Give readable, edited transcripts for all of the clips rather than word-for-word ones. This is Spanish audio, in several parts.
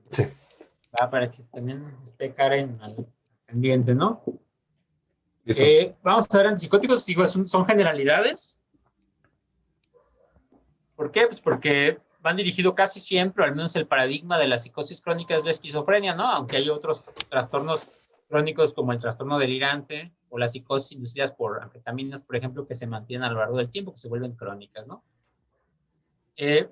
Sí. Va, para que también esté Karen al pendiente, ¿no? Listo. Vamos a ver antipsicóticos, digo, son generalidades. ¿Por qué? Pues porque van dirigidos casi siempre, al menos el paradigma de la psicosis crónica es la esquizofrenia, ¿no? Aunque hay otros trastornos crónicos como el trastorno delirante o las psicosis inducidas por anfetaminas, por ejemplo, que se mantienen a lo largo del tiempo, que se vuelven crónicas, ¿no? Eh,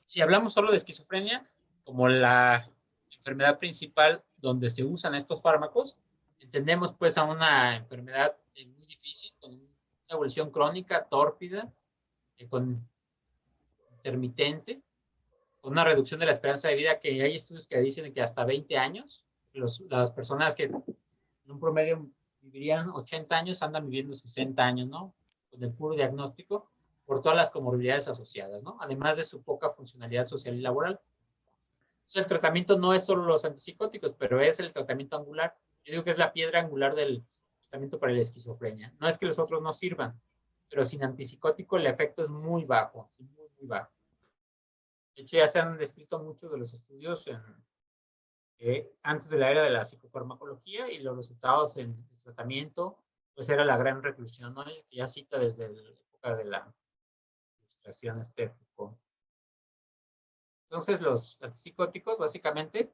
si hablamos solo de esquizofrenia, como la enfermedad principal donde se usan estos fármacos, entendemos pues a una enfermedad muy difícil, con una evolución crónica, tórpida, con intermitente, con una reducción de la esperanza de vida, que hay estudios que dicen que hasta 20 años, las personas que en un promedio vivirían 80 años andan viviendo 60 años, ¿no? Con el puro diagnóstico, por todas las comorbilidades asociadas, ¿no? Además de su poca funcionalidad social y laboral. Entonces, el tratamiento no es solo los antipsicóticos, pero es el tratamiento angular. Yo digo que es la piedra angular del tratamiento para la esquizofrenia. No es que los otros no sirvan, pero sin antipsicótico el efecto es muy bajo, muy, muy bajo. De hecho, ya se han descrito muchos de los estudios antes de la era de la psicofarmacología y los resultados en el tratamiento, pues era la gran reclusión, ¿no? Que ya cita desde la época de la ilustración Foucault. Entonces, los antipsicóticos básicamente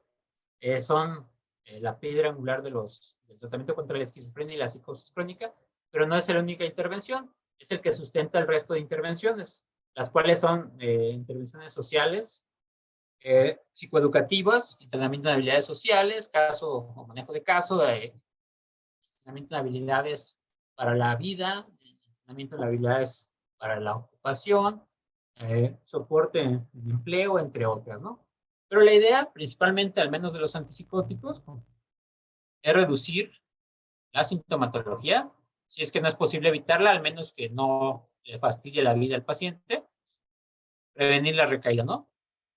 son la piedra angular del tratamiento contra la esquizofrenia y la psicosis crónica, pero no es la única intervención, es el que sustenta el resto de intervenciones, las cuales son intervenciones sociales, psicoeducativas, entrenamiento de habilidades sociales, caso o manejo de caso, entrenamiento de habilidades para la vida, entrenamiento de habilidades para la ocupación, soporte en empleo, entre otras, ¿no? Pero la idea, principalmente, al menos de los antipsicóticos, es reducir la sintomatología, si es que no es posible evitarla, al menos que no le fastidie la vida al paciente, prevenir la recaída, ¿no?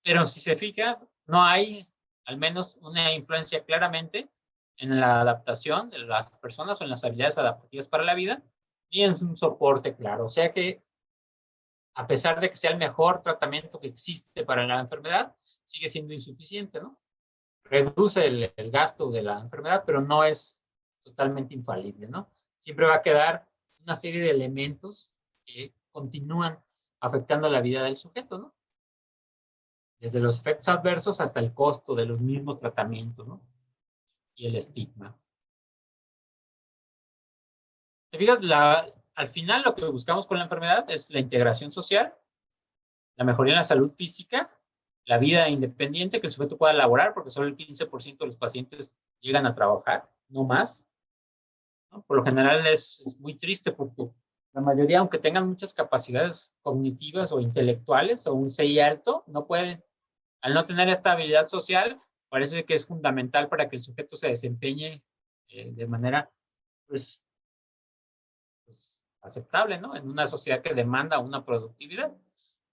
Pero si se fija, no hay al menos una influencia claramente en la adaptación de las personas o en las habilidades adaptativas para la vida, ni en un soporte claro. O sea que, a pesar de que sea el mejor tratamiento que existe para la enfermedad, sigue siendo insuficiente, ¿no? Reduce el gasto de la enfermedad, pero no es totalmente infalible, ¿no? Siempre va a quedar una serie de elementos que continúan afectando la vida del sujeto, ¿no? Desde los efectos adversos hasta el costo de los mismos tratamientos, ¿no? Y el estigma. ¿Te fijas? Al final lo que buscamos con la enfermedad es la integración social, la mejoría en la salud física, la vida independiente, que el sujeto pueda laborar, porque solo el 15% de los pacientes llegan a trabajar, no más, ¿no? Por lo general es muy triste porque la mayoría, aunque tengan muchas capacidades cognitivas o intelectuales o un CI alto, no pueden. Al no tener esta habilidad social, parece que es fundamental para que el sujeto se desempeñe de manera pues, aceptable, ¿no? En una sociedad que demanda una productividad.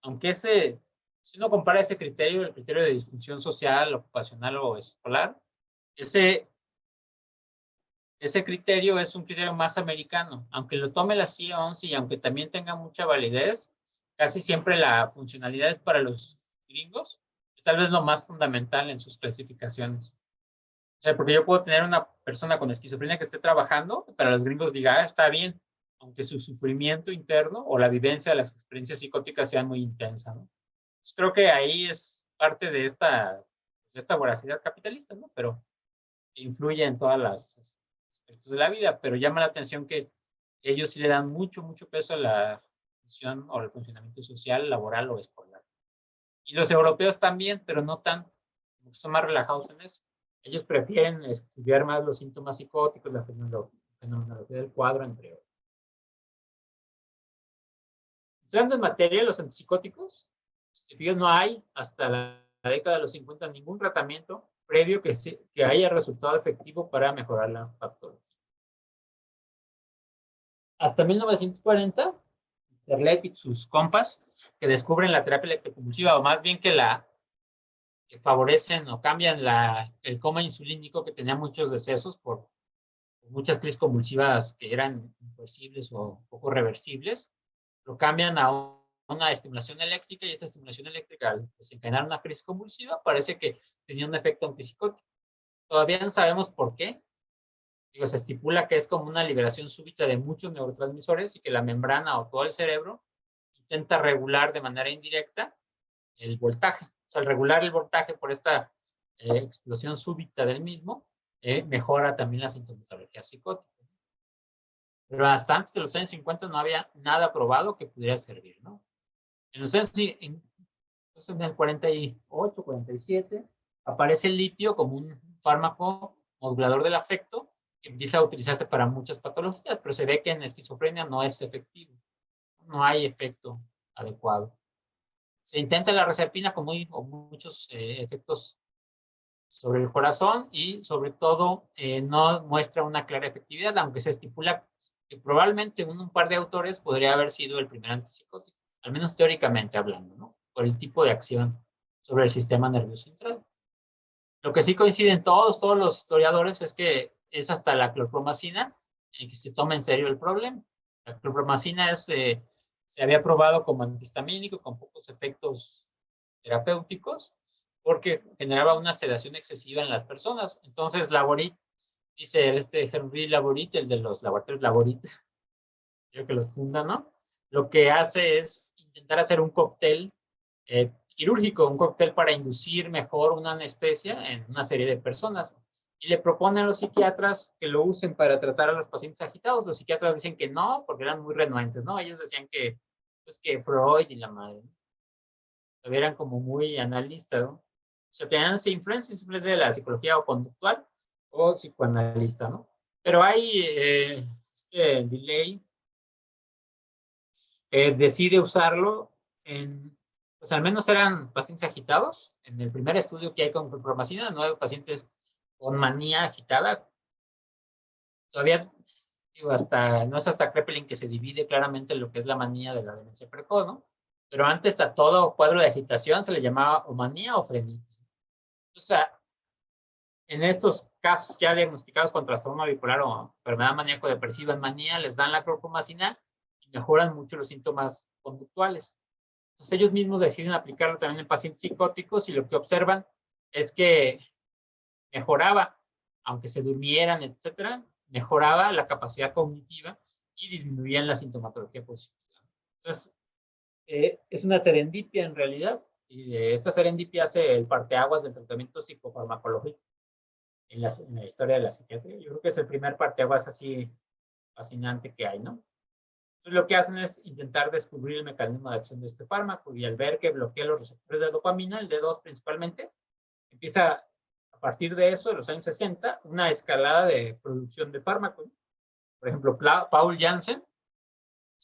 Aunque si uno compara ese criterio, el criterio de disfunción social, ocupacional o escolar, ese, ese criterio es un criterio más americano. Aunque lo tome la CIA-11 y aunque también tenga mucha validez, casi siempre la funcionalidad es para los gringos, es tal vez lo más fundamental en sus clasificaciones. O sea, porque yo puedo tener una persona con esquizofrenia que esté trabajando, pero los gringos digan, está bien, aunque su sufrimiento interno o la vivencia de las experiencias psicóticas sean muy intensa, ¿no? Pues creo que ahí es parte de esta voracidad capitalista, ¿no? Pero influye en todas las aspectos de la vida, pero llama la atención que ellos sí le dan mucho, mucho peso a la función o al funcionamiento social, laboral o escolar. Y los europeos también, pero no tanto, son más relajados en eso. Ellos prefieren estudiar más los síntomas psicóticos, la fenomenología del cuadro, entre otros. Entrando en materia, los antipsicóticos, si fíjate, no hay hasta la década de los 50 ningún tratamiento previo que haya resultado efectivo para mejorar la patología. Hasta 1940, Terlet y sus compas que descubren la terapia electroconvulsiva, o más bien que favorecen o cambian el coma insulínico, que tenía muchos decesos por muchas crisis convulsivas que eran imposibles o poco reversibles, lo cambian a una estimulación eléctrica y esta estimulación eléctrica, al desencadenar una crisis convulsiva, parece que tenía un efecto antipsicótico. Todavía no sabemos por qué. Digo, se estipula que es como una liberación súbita de muchos neurotransmisores y que la membrana o todo el cerebro intenta regular de manera indirecta el voltaje. O sea, al regular el voltaje por esta explosión súbita del mismo, mejora también la sintomatología psicótica. Pero hasta antes de los años 50 no había nada probado que pudiera servir, ¿no? En los años, en el 48, 47, aparece el litio como un fármaco modulador del afecto que empieza a utilizarse para muchas patologías, pero se ve que en esquizofrenia no es efectivo. No hay efecto adecuado. Se intenta la reserpina con muchos efectos sobre el corazón y sobre todo no muestra una clara efectividad, aunque se estipula que probablemente según un par de autores podría haber sido el primer antipsicótico, al menos teóricamente hablando, ¿no? Por el tipo de acción sobre el sistema nervioso central. Lo que sí coinciden todos los historiadores es que es hasta la clorpromacina en que se toma en serio el problema. La clorpromacina se había probado como antihistamínico con pocos efectos terapéuticos porque generaba una sedación excesiva en las personas. Entonces, Laborit, dice Henry Laborit, el de los laboratorios Laborit, creo que los funda, ¿no? Lo que hace es intentar hacer un cóctel quirúrgico, un cóctel para inducir mejor una anestesia en una serie de personas. Y le proponen a los psiquiatras que lo usen para tratar a los pacientes agitados. Los psiquiatras dicen que no, porque eran muy renuentes, ¿no? Ellos decían que, pues, que Freud y la madre, ¿no? Eran como muy analistas, ¿no? O sea, tenían esa influencia de la psicología o conductual o psicoanalista, ¿no? Pero hay delay decide usarlo en, pues al menos eran pacientes agitados. En el primer estudio que hay con clorpromacina, 9 pacientes con manía agitada. Todavía, digo, no es hasta Kraepelin que se divide claramente lo que es la manía de la demencia precoz, ¿no? Pero antes a todo cuadro de agitación se le llamaba o manía o frenitis. O sea, en estos casos ya diagnosticados con trastorno bipolar o enfermedad maníaco-depresiva en manía, les dan la clorpromacina y mejoran mucho los síntomas conductuales. Entonces ellos mismos deciden aplicarlo también en pacientes psicóticos y lo que observan es que mejoraba, aunque se durmieran, etcétera, mejoraba la capacidad cognitiva y disminuían la sintomatología positiva. Entonces, es una serendipia en realidad, y esta serendipia hace el parteaguas del tratamiento psicofarmacológico en la historia de la psiquiatría. Yo creo que es el primer parteaguas así fascinante que hay, ¿no? Entonces, lo que hacen es intentar descubrir el mecanismo de acción de este fármaco y al ver que bloquea los receptores de dopamina, el D2 principalmente, empieza a partir de eso, de los años 60, una escalada de producción de fármacos. Por ejemplo, Paul Janssen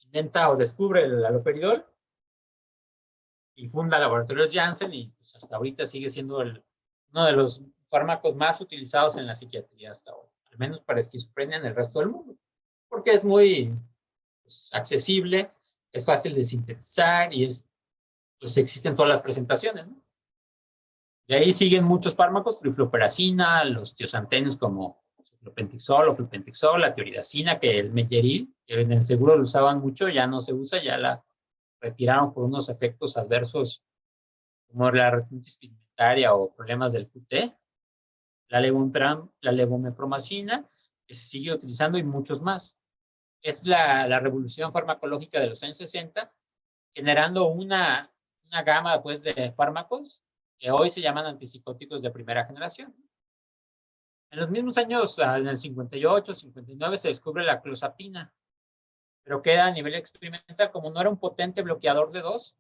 inventa o descubre el haloperidol y funda Laboratorios Janssen y pues, hasta ahorita sigue siendo uno de los fármacos más utilizados en la psiquiatría hasta ahora, al menos para esquizofrenia en el resto del mundo, porque es muy accesible, es fácil de sintetizar y pues existen todas las presentaciones, ¿no? De ahí siguen muchos fármacos, trifluoperacina, los tiosantenos como flupentixol o flupentixol, la tioridacina, que el Meyeril, que en el seguro lo usaban mucho, ya no se usa, ya la retiraron por unos efectos adversos como la retinitis pigmentaria o problemas del QT, la levomepromacina, que se sigue utilizando y muchos más. Es la revolución farmacológica de los años 60, generando una gama pues, de fármacos que hoy se llaman antipsicóticos de primera generación. En los mismos años, en el 58, 59, se descubre la clozapina, pero queda a nivel experimental, como no era un potente bloqueador de D2,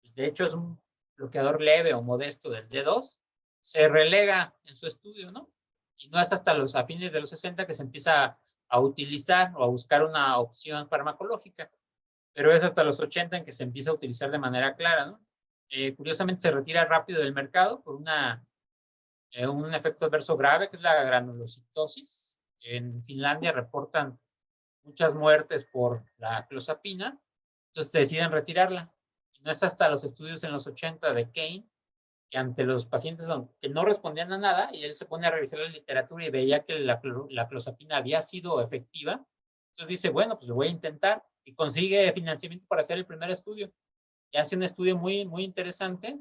pues de hecho es un bloqueador leve o modesto del D2, se relega en su estudio, ¿no? Y no es hasta a fines de los 60 que se empieza a utilizar o a buscar una opción farmacológica, pero es hasta los 80 en que se empieza a utilizar de manera clara, ¿no? Curiosamente se retira rápido del mercado por un efecto adverso grave, que es la granulocitosis. En Finlandia reportan muchas muertes por la clozapina, entonces deciden retirarla. Y no es hasta los estudios en los 80 de Kane, que ante los pacientes que no respondían a nada, y él se pone a revisar la literatura y veía que la clozapina había sido efectiva, entonces dice, bueno, pues lo voy a intentar, y consigue financiamiento para hacer el primer estudio. y hace un estudio muy interesante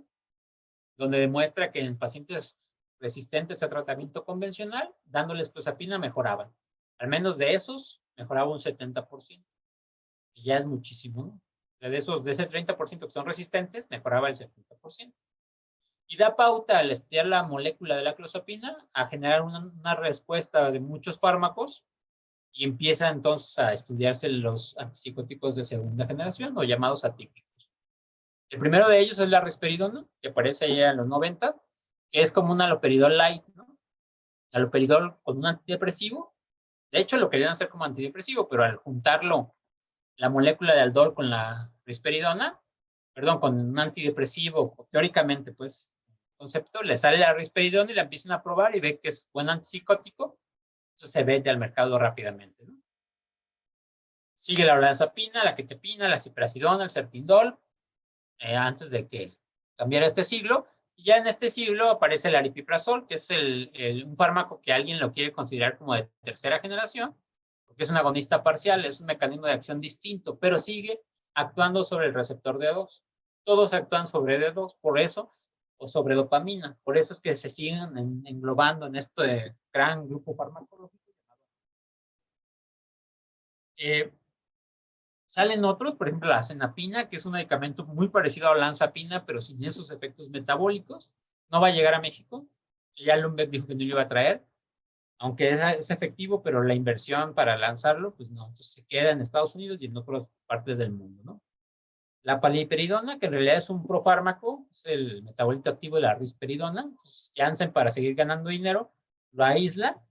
donde demuestra que en pacientes resistentes a tratamiento convencional, dándoles clozapina mejoraban. Al menos de esos, mejoraba un 70%. Y ya es muchísimo, ¿no? De ese 30% que son resistentes, mejoraba el 70%. Y da pauta al estudiar la molécula de la clozapina a generar una respuesta de muchos fármacos y empieza entonces a estudiarse los antipsicóticos de segunda generación o llamados atípicos. El primero de ellos es la risperidona, que aparece ya en los 90, que es como un haloperidol light, ¿no? Haloperidol con un antidepresivo. De hecho, lo querían hacer como antidepresivo, pero al juntarlo, la molécula de aldol con la risperidona, perdón, con un antidepresivo, teóricamente, pues, concepto, le sale la risperidona y la empiezan a probar y ve que es buen antipsicótico, entonces se vende al mercado rápidamente, ¿no? Sigue la olanzapina, la quetapina, la ciprasidona, el sertindol, antes de que cambiara este siglo. Y ya en este siglo aparece el aripiprazol, que es un fármaco que alguien lo quiere considerar como de tercera generación, porque es un agonista parcial, es un mecanismo de acción distinto, pero sigue actuando sobre el receptor D2. Todos actúan sobre D2, por eso, o sobre dopamina. Por eso es que se siguen englobando en este gran grupo farmacológico. Salen otros, por ejemplo, la cenapina, que es un medicamento muy parecido a la olanzapina, pero sin esos efectos metabólicos. No va a llegar a México. Ya Lundbeck dijo que no lo iba a traer, aunque es efectivo, pero la inversión para lanzarlo, pues no. Entonces se queda en Estados Unidos y en otras partes del mundo, ¿no? La paliperidona, que en realidad es un profármaco, es el metabolito activo de la risperidona. Entonces, Janssen, para seguir ganando dinero, lo aísla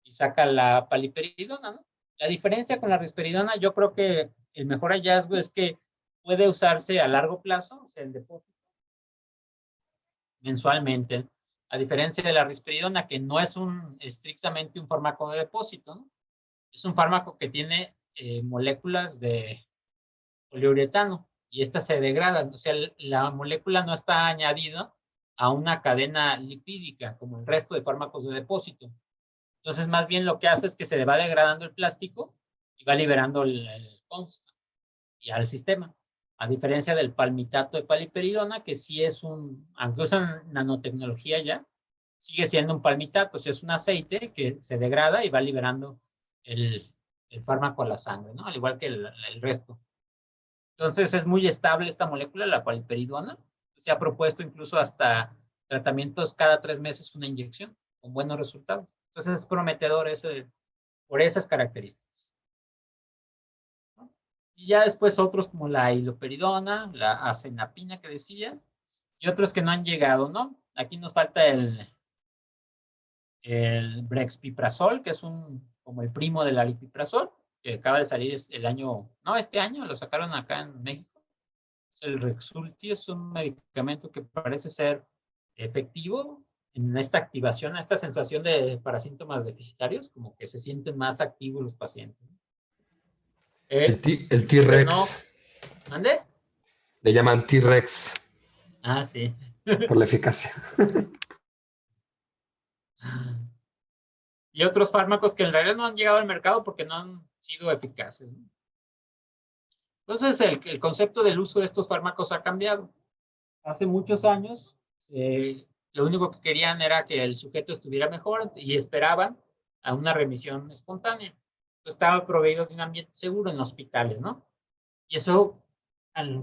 y saca la paliperidona, ¿no? La diferencia con la risperidona, yo creo que el mejor hallazgo es que puede usarse a largo plazo, o sea, en depósito, mensualmente, a diferencia de la risperidona, que no es estrictamente un fármaco de depósito, ¿no? Es un fármaco que tiene moléculas de poliuretano y estas se degradan, o sea, la molécula no está añadida a una cadena lipídica como el resto de fármacos de depósito. Entonces, más bien lo que hace es que se va degradando el plástico y va liberando el consta y al sistema. A diferencia del palmitato de paliperidona, que sí es aunque usan nanotecnología ya, sigue siendo un palmitato, o sea, es un aceite que se degrada y va liberando el fármaco a la sangre, ¿no? Al igual que el resto. Entonces, es muy estable esta molécula, la paliperidona. Se ha propuesto incluso hasta tratamientos cada 3 meses una inyección, con buenos resultados. Entonces, es prometedor por esas características, ¿no? Y ya después otros como la iloperidona, la acenapina que decía, y otros que no han llegado, ¿no? Aquí nos falta el brexpiprazol, que es como el primo del aripiprazol, que acaba de salir el año, no, este año, lo sacaron acá en México. El Rexulti es un medicamento que parece ser efectivo en esta activación, esta sensación para síntomas deficitarios, como que se sienten más activos los pacientes. El Pero no, T-Rex. ¿mande? Le llaman T-Rex Ah, sí. por la eficacia. Y otros fármacos que en realidad no han llegado al mercado porque no han sido eficaces, ¿no? Entonces, el concepto del uso de estos fármacos ha cambiado. Hace muchos años, lo único que querían era que el sujeto estuviera mejor y esperaban a una remisión espontánea. Entonces, estaba proveído de un ambiente seguro en hospitales, ¿no? Y eso,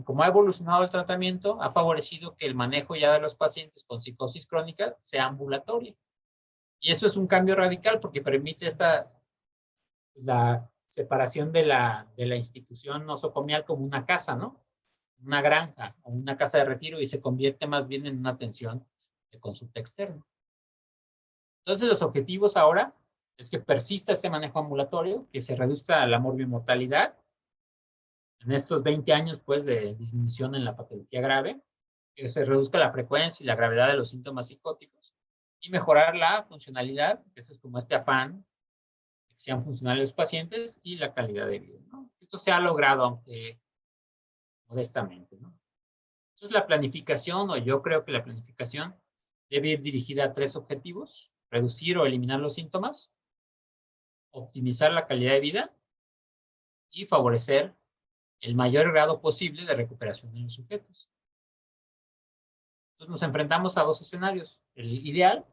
como ha evolucionado el tratamiento, ha favorecido que el manejo ya de los pacientes con psicosis crónica sea ambulatorio. Y eso es un cambio radical porque permite la separación de la institución nosocomial como una casa, ¿no? Una granja o una casa de retiro y se convierte más bien en una atención de consulta externa. Entonces, los objetivos ahora es que persista este manejo ambulatorio, que se reduzca la morbimortalidad en estos 20 años pues, de disminución en la patología grave, que se reduzca la frecuencia y la gravedad de los síntomas psicóticos y mejorar la funcionalidad, que eso es como este afán de que sean funcionales los pacientes y la calidad de vida, ¿no? Esto se ha logrado, aunque modestamente, ¿no? Entonces, la planificación, o yo creo que la planificación debe ir dirigida a 3 objetivos: reducir o eliminar los síntomas, optimizar la calidad de vida y favorecer el mayor grado posible de recuperación en los sujetos. Entonces nos enfrentamos a dos escenarios. El ideal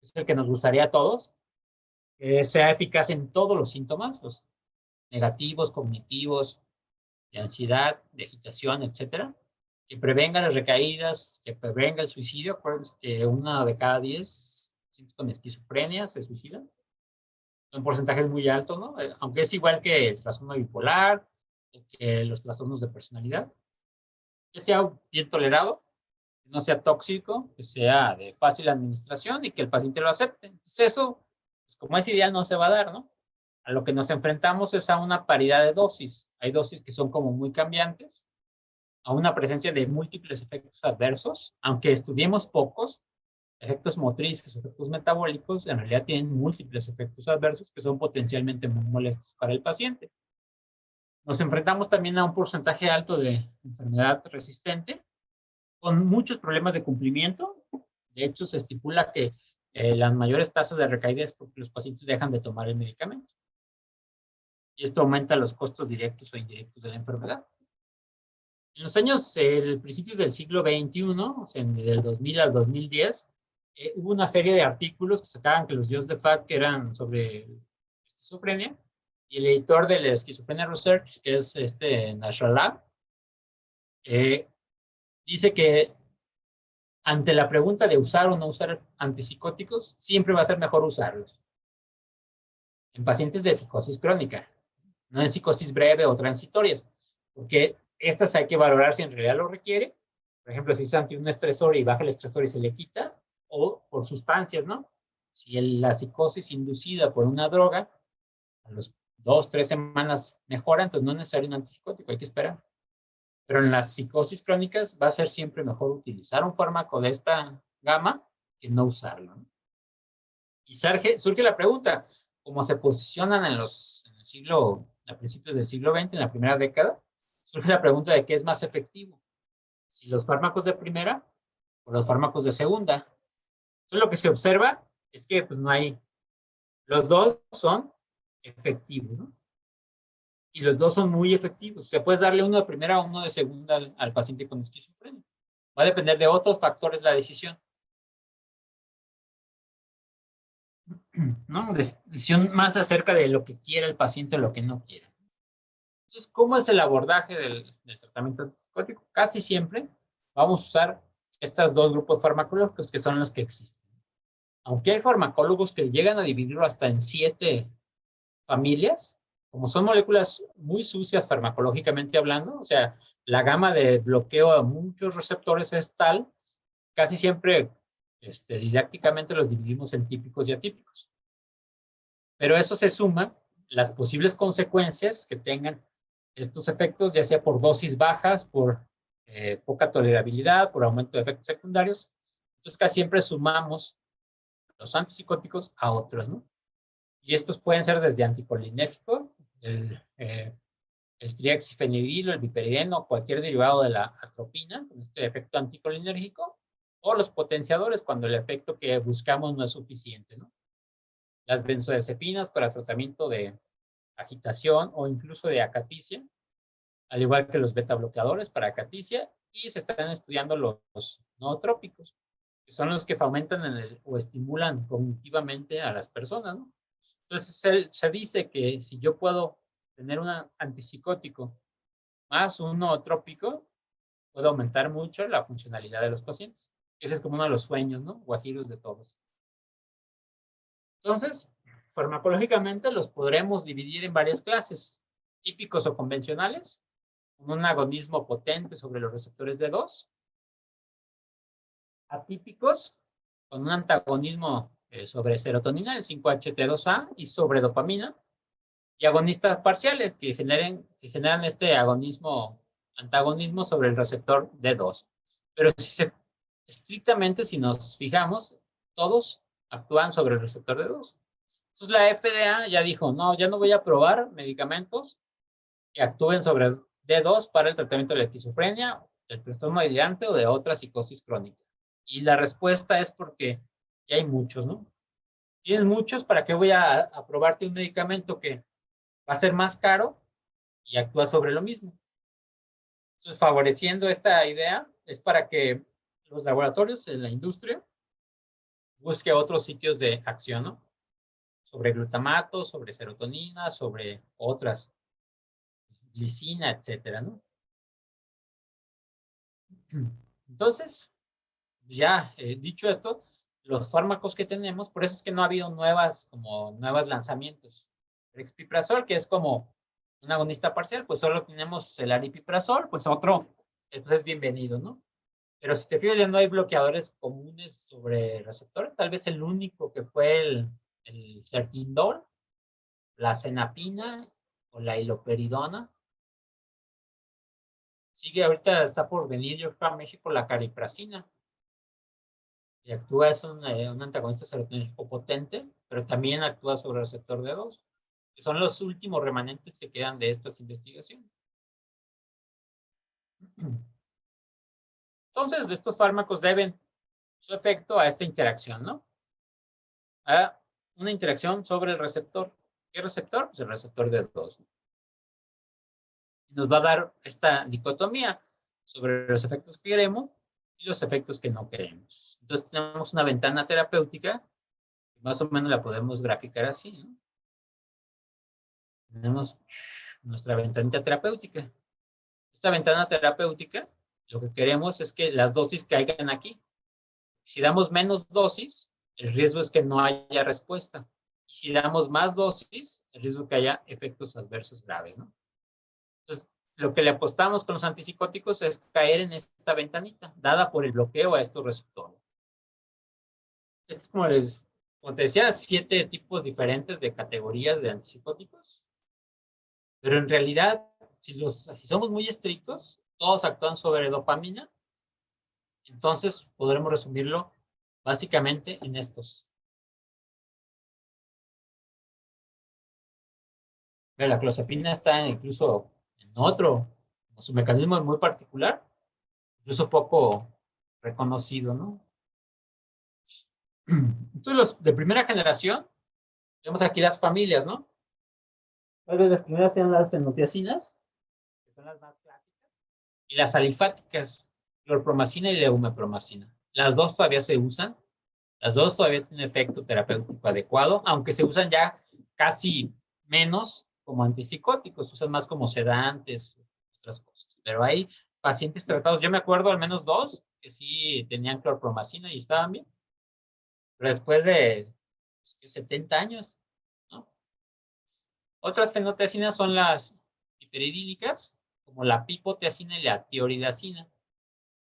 es el que nos gustaría a todos, que sea eficaz en todos los síntomas, los negativos, cognitivos, de ansiedad, de agitación, etcétera, que prevenga las recaídas, que prevenga el suicidio. Acuérdense que 1 de cada 10 pacientes con esquizofrenia se suicidan. Un porcentaje muy alto, ¿no? Aunque es igual que el trastorno bipolar o que los trastornos de personalidad. Que sea bien tolerado, que no sea tóxico, que sea de fácil administración y que el paciente lo acepte. Entonces eso, pues como es ideal, no se va a dar, ¿no? A lo que nos enfrentamos es a una paridad de dosis. Hay dosis que son como muy cambiantes, a una presencia de múltiples efectos adversos, aunque estudiemos pocos, efectos motrices, efectos metabólicos, en realidad tienen múltiples efectos adversos que son potencialmente muy molestos para el paciente. Nos enfrentamos también a un porcentaje alto de enfermedad resistente, con muchos problemas de cumplimiento. De hecho, se estipula que las mayores tasas de recaída es porque los pacientes dejan de tomar el medicamento. Y esto aumenta los costos directos o indirectos de la enfermedad. En los años, principios del siglo XXI, o sea, del 2000 al 2010, hubo una serie de artículos que sacaban que los Just the Fact eran sobre esquizofrenia, y el editor de la Schizophrenia Research, que es Nasrallah, dice que ante la pregunta de usar o no usar antipsicóticos, siempre va a ser mejor usarlos. En pacientes de psicosis crónica, no en psicosis breve o transitorias, porque estas hay que valorar si en realidad lo requiere. Por ejemplo, si es ante un estresor y baja el estresor y se le quita, o por sustancias, ¿no? Si la psicosis inducida por una droga, a los 2, 3 semanas mejora, entonces no es necesario un antipsicótico, hay que esperar. Pero en las psicosis crónicas va a ser siempre mejor utilizar un fármaco de esta gama que no usarlo, ¿no? Y surge la pregunta, ¿cómo se posicionan a principios del siglo XX, en la primera década? Surge la pregunta de qué es más efectivo, si los fármacos de primera o los fármacos de segunda. Entonces lo que se observa es que pues no hay, los dos son efectivos, ¿no? Y los dos son muy efectivos. O sea, puedes darle uno de primera o uno de segunda al paciente con esquizofrenia. Va a depender de otros factores la decisión. ¿No? Decisión más acerca de lo que quiere el paciente o lo que no quiere. Entonces, ¿cómo es el abordaje del tratamiento antipsicótico? Casi siempre vamos a usar estos dos grupos farmacológicos que son los que existen. Aunque hay farmacólogos que llegan a dividirlo hasta en 7 familias, como son moléculas muy sucias farmacológicamente hablando, o sea, la gama de bloqueo a muchos receptores es tal, casi siempre didácticamente los dividimos en típicos y atípicos. Pero eso se suma las posibles consecuencias que tengan estos efectos, ya sea por dosis bajas, por poca tolerabilidad, por aumento de efectos secundarios. Entonces, casi siempre sumamos los antipsicóticos a otros, ¿no? Y estos pueden ser desde anticolinérgico, el triaxifenidil, el piperideno, cualquier derivado de la atropina, con este efecto anticolinérgico, o los potenciadores cuando el efecto que buscamos no es suficiente, ¿no? Las benzodiazepinas para tratamiento de agitación o incluso de acaticia, al igual que los beta bloqueadores para acaticia, y se están estudiando los nootrópicos, que son los que fomentan o estimulan cognitivamente a las personas, ¿no? Entonces se dice que si yo puedo tener un antipsicótico más un nootrópico, puedo aumentar mucho la funcionalidad de los pacientes. Ese es como uno de los sueños, ¿no? Guajiros de todos. Entonces, farmacológicamente los podremos dividir en varias clases, típicos o convencionales, con un agonismo potente sobre los receptores D2, atípicos, con un antagonismo sobre serotonina, el 5-HT2A, y sobre dopamina, y agonistas parciales que generan este antagonismo sobre el receptor D2. Pero estrictamente, si nos fijamos, todos actúan sobre el receptor D2. Entonces la FDA ya dijo, no, ya no voy a probar medicamentos que actúen sobre D2 para el tratamiento de la esquizofrenia, del trastorno delirante o de otra psicosis crónica. Y la respuesta es porque ya hay muchos, ¿no? Tienes muchos, ¿para qué voy a aprobarte un medicamento que va a ser más caro y actúa sobre lo mismo? Entonces, favoreciendo esta idea, es para que los laboratorios en la industria busquen otros sitios de acción, ¿no? Sobre glutamato, sobre serotonina, sobre otras, glicina, etcétera, ¿no? Entonces, ya dicho esto, los fármacos que tenemos, por eso es que no ha habido nuevos lanzamientos. El Brexpiprazol, que es como un agonista parcial, pues solo tenemos el aripiprazol, pues otro, pues es bienvenido, ¿no? Pero si te fijas, ya no hay bloqueadores comunes sobre receptores. Tal vez el único que fue el Certindol, la cenapina o la iloperidona. Sigue ahorita, está por venir, yo creo, a México la cariprazina. Y actúa, es un antagonista serotonérgico potente, pero también actúa sobre el receptor D2, que son los últimos remanentes que quedan de estas investigaciones. Entonces, estos fármacos deben su efecto a esta interacción, ¿no? A una interacción sobre el receptor. ¿Qué receptor? Pues el receptor D2. Nos va a dar esta dicotomía sobre los efectos que queremos y los efectos que no queremos. Entonces, tenemos una ventana terapéutica, que más o menos la podemos graficar así, ¿no? Tenemos nuestra ventanita terapéutica. Esta ventana terapéutica, lo que queremos es que las dosis caigan aquí. Si damos menos dosis, el riesgo es que no haya respuesta. Y si damos más dosis, el riesgo es que haya efectos adversos graves, ¿no? Entonces, lo que le apostamos con los antipsicóticos es caer en esta ventanita, dada por el bloqueo a estos receptores. Esto es como te decía, 7 tipos diferentes de categorías de antipsicóticos. Pero en realidad, si somos muy estrictos, todos actúan sobre dopamina, entonces podremos resumirlo básicamente en estos. La clozapina está incluso en otro, su mecanismo es muy particular, incluso poco reconocido, ¿no? Entonces, los de primera generación, tenemos aquí las familias, ¿no? Tal vez las primeras sean las fenotiacinas, que son las más clásicas, y las alifáticas, clorpromacina y leumepromacina. Las dos todavía se usan, las dos todavía tienen efecto terapéutico adecuado, aunque se usan ya casi menos como antipsicóticos, se usan más como sedantes, otras cosas. Pero hay pacientes tratados, yo me acuerdo al menos 2 que sí tenían clorpromacina y estaban bien, pero después de 70 años, ¿no? Otras fenotiacinas son las hiperidílicas, como la pipotiacina y la tioridacina.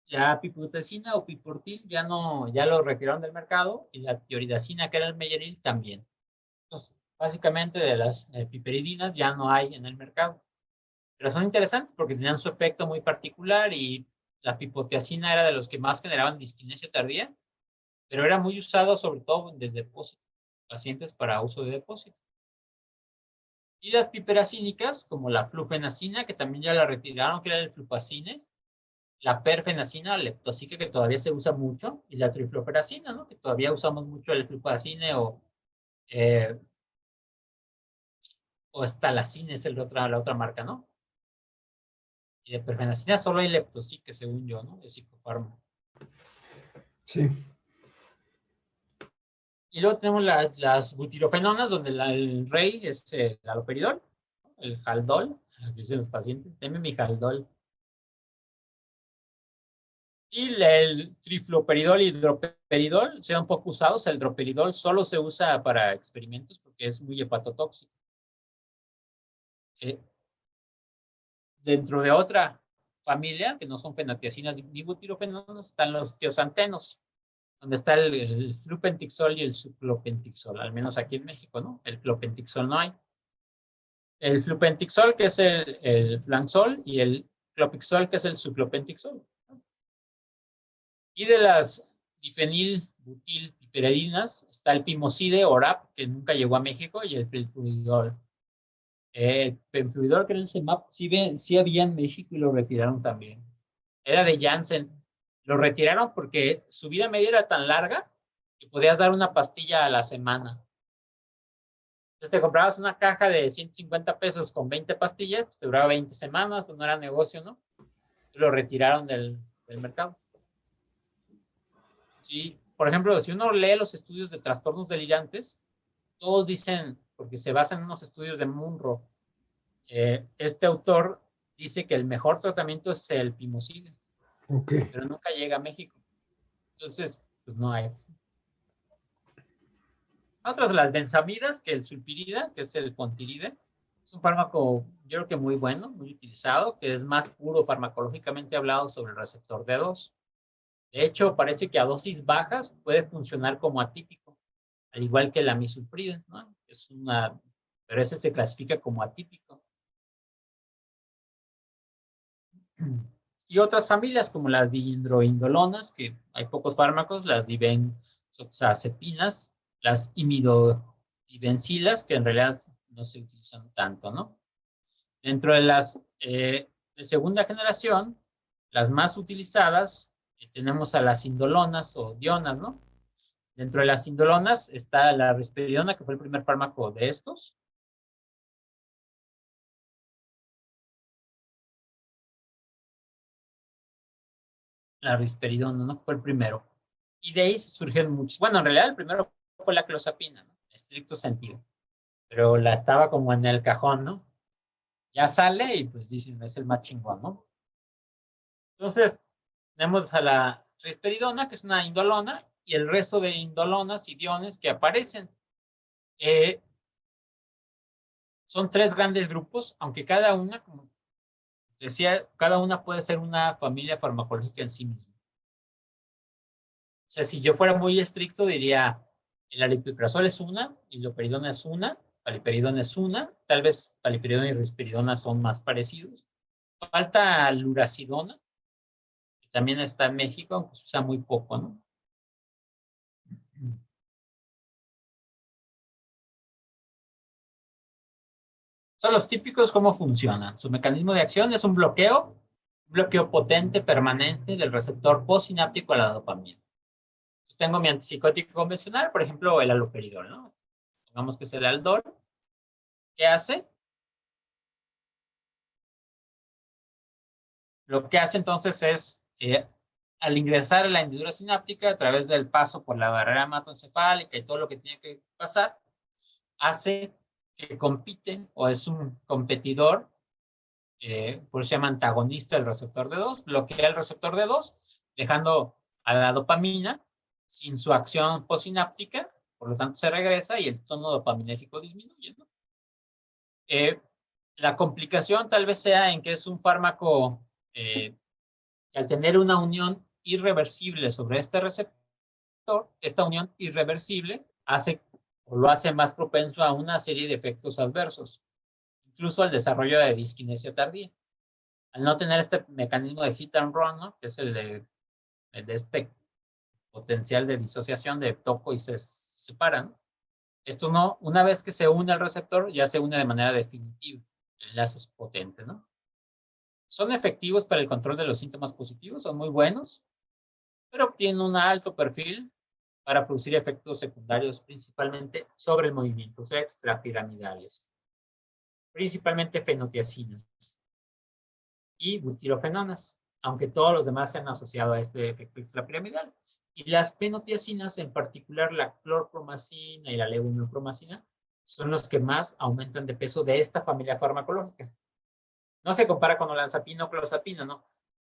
La pipotecina o piportil ya lo retiraron del mercado y la tioridacina, que era el Meyeril, también. Entonces, básicamente de las piperidinas ya no hay en el mercado. Pero son interesantes porque tenían su efecto muy particular y la pipotiacina era de los que más generaban disquinesia tardía, pero era muy usado sobre todo en depósito, pacientes para uso de depósito. Y las piperacínicas, como la flufenacina, que también ya la retiraron, que era el flupacine, la perfenacina, la leptosica, que todavía se usa mucho, y la trifloperacina, ¿no? Que todavía usamos mucho el flupacine o estalacine es la otra marca, ¿no? Y de perfenacina solo hay leptosica, según yo, ¿no? De psicofarma. Sí. Y luego tenemos las butirofenonas, donde el rey es el haloperidol, el Haldol, dicen los pacientes, deme mi Haldol. Y el trifloperidol y hidroperidol se han poco usados. El droperidol solo se usa para experimentos porque es muy hepatotóxico. Dentro de otra familia, que no son fenotiacinas ni butirofenonas, están los tiosantenos, donde está el flupentixol y el suclopentixol, al menos aquí en México, ¿no? El clopentixol no hay. El flupentixol, que es el flansol, y el clopixol, que es el suclopentixol. Y de las difenilbutilpiperidinas está el pimoside, ORAP, que nunca llegó a México, y el penfluidol. El penfluidol, que era el CEMAP, sí había en México y lo retiraron también. Era de Janssen. Lo retiraron porque su vida media era tan larga que podías dar una pastilla a la semana. Entonces te comprabas una caja de 150 pesos con 20 pastillas, pues te duraba 20 semanas, pues no era negocio, ¿no? lo retiraron del mercado. Sí, por ejemplo, si uno lee los estudios de trastornos delirantes, todos dicen, porque se basan en unos estudios de Munro, este autor dice que el mejor tratamiento es el pimoside, pero nunca llega a México. Entonces, pues no hay. Otras, las benzamidas, que el sulpirida, que es el pontiride, es un fármaco, yo creo que muy bueno, muy utilizado, que es más puro farmacológicamente hablado sobre el receptor D2. De hecho, parece que a dosis bajas puede funcionar como atípico, al igual que la amisulprida, ¿no? Pero ese se clasifica como atípico. Y otras familias como las dihidroindolonas, que hay pocos fármacos, las dibenzoxazepinas, las imidodibencilas, que en realidad no se utilizan tanto, ¿no? Dentro de las de segunda generación, las más utilizadas, tenemos a las indolonas o dionas, ¿no? Dentro de las indolonas está la risperidona, que fue el primer fármaco de estos. La risperidona, ¿no? Fue el primero. Y de ahí surgen muchos. Bueno, en realidad el primero fue la clozapina, ¿no? En estricto sentido. Pero la estaba como en el cajón, ¿no? Ya sale y pues dicen, es el más chingón, ¿no? Entonces, tenemos a la risperidona, que es una indolona, y el resto de indolonas y diones que aparecen. Son tres grandes grupos, aunque cada una, como decía, cada una puede ser una familia farmacológica en sí misma. O sea, si yo fuera muy estricto, diría, el aripiprazol es una, iloperidona es una, paliperidona es una, tal vez paliperidona y risperidona son más parecidos. Falta luracidona, que también está en México, aunque se usa muy poco, ¿no? Son los típicos, ¿cómo funcionan? Su mecanismo de acción es un bloqueo potente, permanente del receptor postsináptico a la dopamina. Entonces tengo mi antipsicótico convencional, por ejemplo, el haloperidol, ¿no? Digamos que es el Aldol. ¿Qué hace? Lo que hace entonces es, al ingresar a la hendidura sináptica a través del paso por la barrera hematoencefálica y todo lo que tiene que pasar, hace que compite o es un competidor, por eso se llama antagonista del receptor D2, bloquea el receptor D2, dejando a la dopamina sin su acción postsináptica, por lo tanto se regresa y el tono dopaminérgico disminuye, ¿no? La complicación tal vez sea en que es un fármaco que al tener una unión irreversible sobre este receptor, esta unión irreversible hace o lo hace más propenso a una serie de efectos adversos, incluso al desarrollo de disquinesia tardía. Al no tener este mecanismo de hit and run, ¿no? Que es el de este potencial de disociación de toco y se separan. Esto no, una vez que se une al receptor, ya se une de manera definitiva. El enlace es potente, ¿no? Son efectivos para el control de los síntomas positivos, son muy buenos, pero tienen un alto perfil para producir efectos secundarios, principalmente sobre el movimiento, o sea, extrapiramidales, principalmente fenotiacinas y butirofenonas, aunque todos los demás se han asociado a este efecto extrapiramidal. Y las fenotiacinas, en particular la clorpromacina y la levonorpromacina, son los que más aumentan de peso de esta familia farmacológica. No se compara con olanzapina o clozapina, ¿no?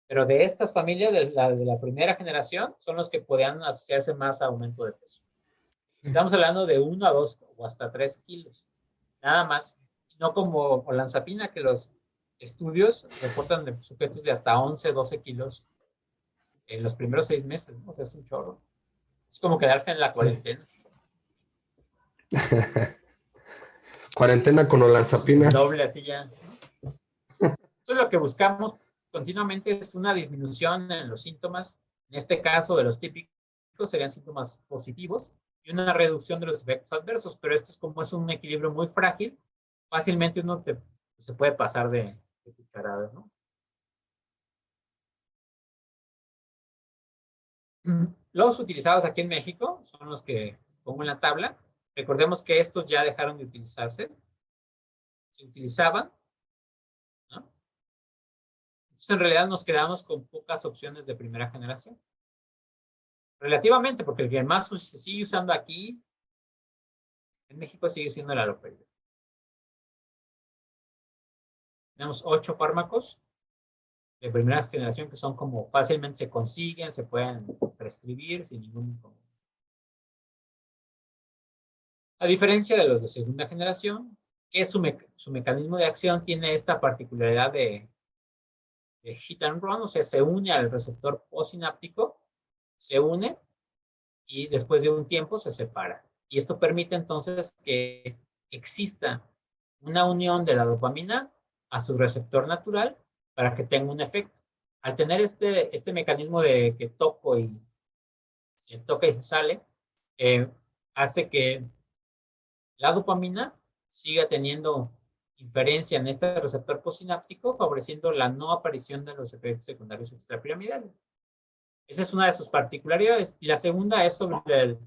Pero de estas familias, de la primera generación, son los que podían asociarse más a aumento de peso. Estamos hablando de 1 a 2 o hasta 3 kilos, nada más. No como olanzapina, que los estudios reportan de sujetos de hasta 11, 12 kilos en los primeros 6 meses, ¿no? O sea, es un chorro. Es como quedarse en la cuarentena. Cuarentena con olanzapina. Doble así ya, ¿no? Entonces lo que buscamos continuamente es una disminución en los síntomas, en este caso de los típicos serían síntomas positivos, y una reducción de los efectos adversos, pero esto es como es un equilibrio muy frágil, fácilmente uno se puede pasar de cucharadas, ¿no? Los utilizados aquí en México son los que pongo en la tabla. Recordemos que estos ya dejaron de utilizarse. Se utilizaban, ¿no? Entonces, en realidad nos quedamos con pocas opciones de primera generación. Relativamente, porque el que más se sigue usando aquí, en México, sigue siendo el haloperidol. Tenemos 8 fármacos de primera generación que son como fácilmente se consiguen, se pueden prescribir sin ningún inconveniente. A diferencia de los de segunda generación, que su mecanismo de acción tiene esta particularidad de hit and run, o sea, se une al receptor postsináptico, se une y después de un tiempo se separa. Y esto permite entonces que exista una unión de la dopamina a su receptor natural para que tenga un efecto. Al tener este mecanismo de que toco y se toca y se sale, hace que la dopamina siga teniendo inferencia en este receptor postsináptico, favoreciendo la no aparición de los efectos secundarios extrapiramidales. Esa es una de sus particularidades. Y la segunda es sobre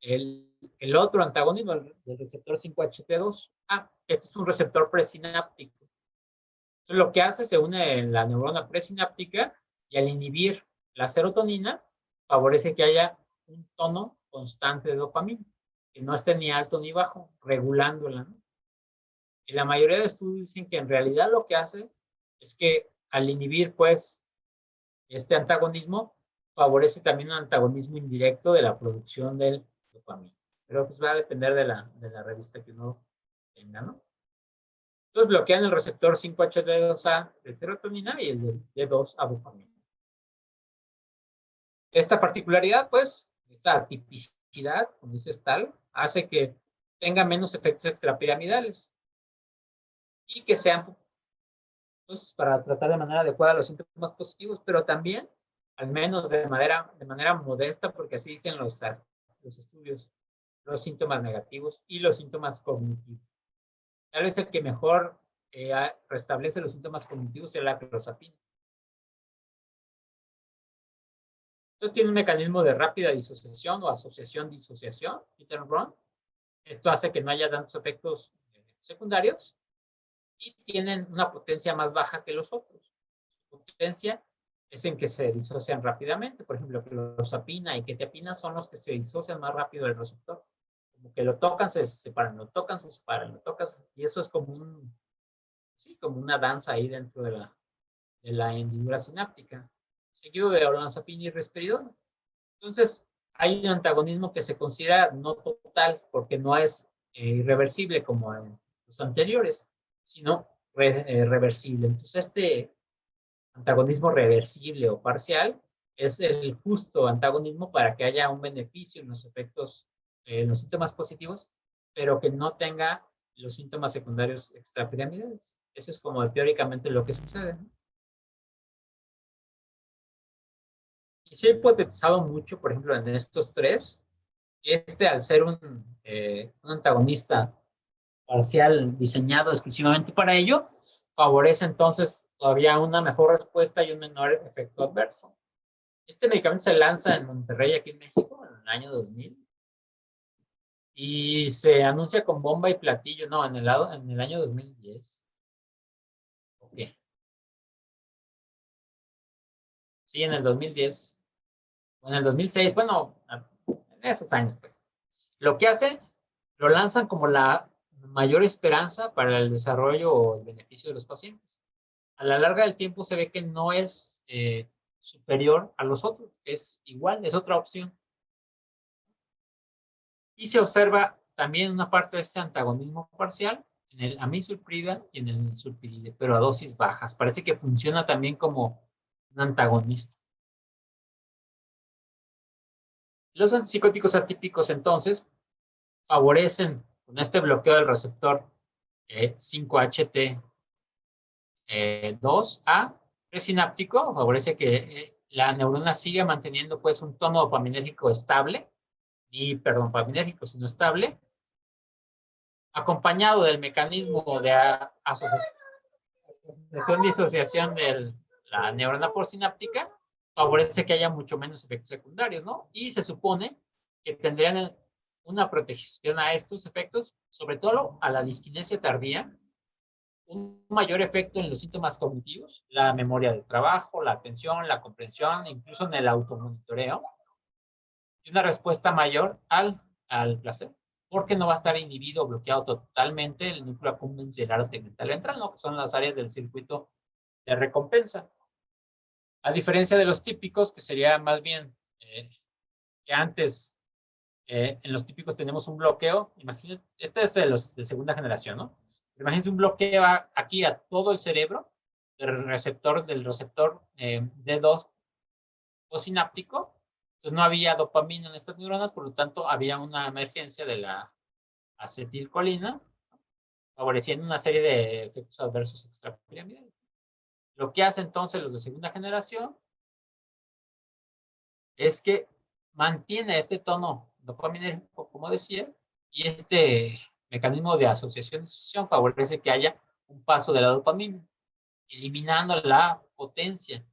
el otro antagonismo, del receptor 5-HT2. Este es un receptor presináptico. Entonces, lo que hace, se une en la neurona presináptica y al inhibir la serotonina, favorece que haya un tono constante de dopamina, que no esté ni alto ni bajo, regulándola, ¿no? Y la mayoría de estudios dicen que en realidad lo que hace es que al inhibir, pues, este antagonismo, favorece también un antagonismo indirecto de la producción del dopamina. Pero pues va a depender de la revista que uno tenga, ¿no? Entonces bloquean el receptor 5-HT2A de serotonina y el de D2 a dopamina. Esta particularidad, pues, esta tipicidad, como dice Stahl, hace que tenga menos efectos extrapiramidales y que sean, pues, para tratar de manera adecuada los síntomas positivos, pero también, al menos de manera modesta, porque así dicen los estudios, los síntomas negativos y los síntomas cognitivos. Tal vez el que mejor restablece los síntomas cognitivos es la clozapina. Entonces tiene un mecanismo de rápida disociación o asociación-disociación, hit and run. Esto hace que no haya tantos efectos secundarios y tienen una potencia más baja que los otros. Su potencia es en que se disocian rápidamente. Por ejemplo, clozapina y quetiapina son los que se disocian más rápido del receptor. Como que lo tocan, se separan, lo tocan, se separan, lo tocan, y eso es como como una danza ahí dentro de la hendidura sináptica, seguido de olanzapina y risperidona. Entonces, hay un antagonismo que se considera no total, porque no es irreversible como en los anteriores, sino reversible. Entonces, este antagonismo reversible o parcial es el justo antagonismo para que haya un beneficio en los efectos, en los síntomas positivos, pero que no tenga los síntomas secundarios extrapiramidales. Eso es como teóricamente lo que sucede, ¿no? Y se ha hipotetizado mucho, por ejemplo, en estos tres, al ser un antagonista parcial diseñado exclusivamente para ello, favorece entonces todavía una mejor respuesta y un menor efecto adverso. Este medicamento se lanza en Monterrey, aquí en México, en el año 2000, y se anuncia con bomba y platillo, no, en el año 2010. Ok. Sí, en el 2010. En el 2006, bueno, en esos años, pues. Lo que hacen, lo lanzan como la mayor esperanza para el desarrollo o el beneficio de los pacientes. A la larga del tiempo se ve que no es superior a los otros, es igual, es otra opción. Y se observa también una parte de este antagonismo parcial en el amisulprida y en el sulpiride, pero a dosis bajas. Parece que funciona también como un antagonista. Los antipsicóticos atípicos, entonces, favorecen con este bloqueo del receptor 5-HT2A presináptico, favorece que la neurona siga manteniendo pues un tono dopaminérgico estable, dopaminérgico sino estable, acompañado del mecanismo de asociación-disociación de la neurona postsináptica, favorece que haya mucho menos efectos secundarios, ¿no? Y se supone que tendrían una protección a estos efectos, sobre todo a la disquinesia tardía, un mayor efecto en los síntomas cognitivos, la memoria de trabajo, la atención, la comprensión, incluso en el automonitoreo, y una respuesta mayor al placer, porque no va a estar inhibido o bloqueado totalmente el núcleo accumbens y el área tegmental ventral, ¿no? Que son las áreas del circuito de recompensa. A diferencia de los típicos, que sería más bien que antes, en los típicos tenemos un bloqueo. Imagínate, este es de los de segunda generación, ¿no? Imagínense un bloqueo aquí a todo el cerebro del receptor D2 o sináptico. Entonces no había dopamina en estas neuronas, por lo tanto había una emergencia de la acetilcolina, favoreciendo una serie de efectos adversos extrapiramidales. Lo que hace entonces los de segunda generación es que mantiene este tono dopaminérgico, como decía, y este mecanismo de asociación-disociación favorece que haya un paso de la dopamina, eliminando la potencia